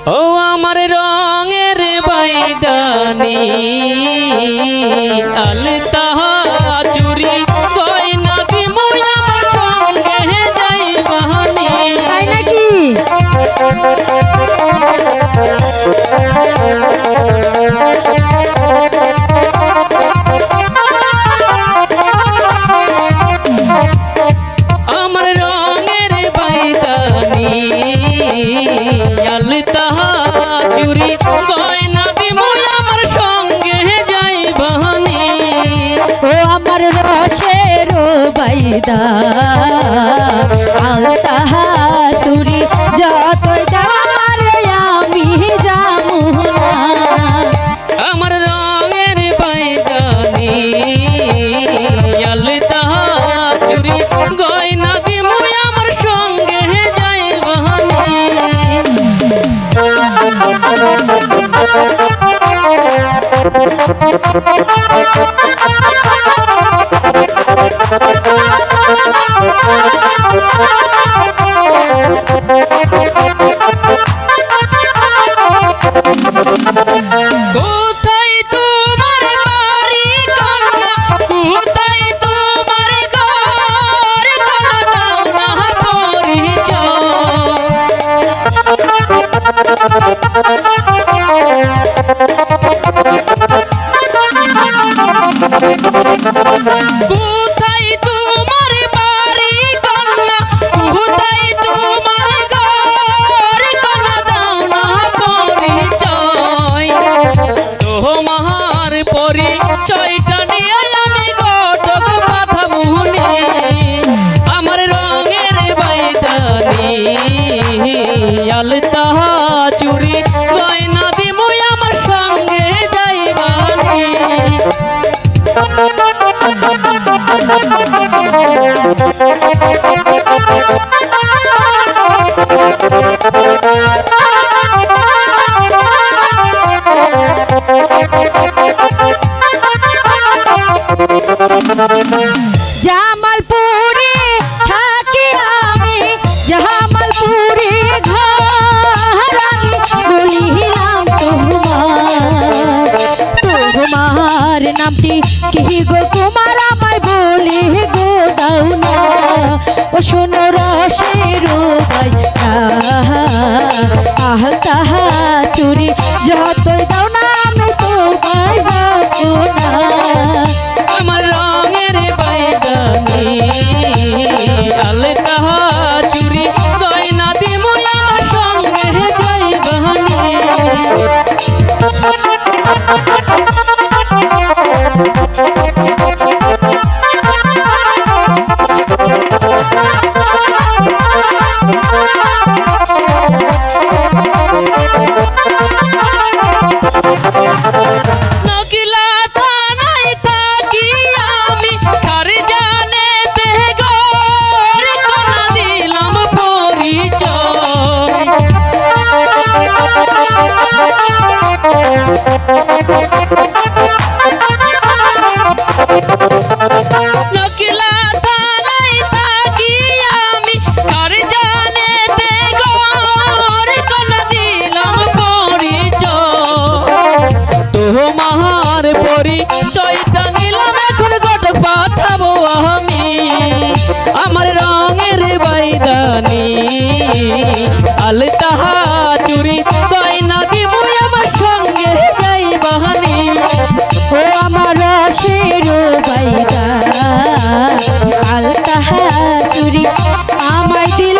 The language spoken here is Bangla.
ও আমার রঙের বাইদানি আলতা চুরি গয়না দিমু আমার সঙ্গে যাইবানি তাই নাকি আমার রঙের বাইদানি আলতা চুরি গয়না দিমু আমার সঙ্গে যাইবানি ও আমার রসের বাইদা আলতা চুরি যতই দামার আমি যামু না আমার রঙের বাইদানি আলতা চুরি গয়না দিমু আমার সঙ্গে যাইবানি কোথায় তোমার বাড়ি কন্যা কোথায় তোমার ঘর কন্যা দাও না কোথায় তোমার বাড়ি কন্যা কোথায় তোমার ঘর কন্যা দাও না পরিচয় তোমার পরিচয়টা নিয়ে আমি ঘটক মাথা মুনি আমার রঙের বাইদানি আলতা চুরি গয়না দিমু আমার সঙ্গে যাইবানি জামালপুরে থাকি আমি জামালপুরে ঘর আমি বলিলাম তোমার নামটি কি গো তোমার আমায় বলে গো দাও না ও শোনো রসের বাইদা আলতা চুরি যতই দাও না আমি তোমায় যাবো না আমার রঙের বাইদানি আলতা চুরি গয়না দিমু আমার সঙ্গে যাইবানি নকিলা থানায় থাকি আমি কার জানে তে ঘর কোনা দিলাম পরিচয় নকিলা থানায় থাকি আমি কার জানে তে ঘর কোনা দিলাম পরিচয় তোমার পরিচয়টা নিলাম এখন ঘটক পাঠাবো আমি আমার রঙের বাইদানি আলতা চুরি গয়না দিমু আমার সঙ্গে যাইবানি ও আমার রসের বাইদা আলতা চুরি আমায় দিল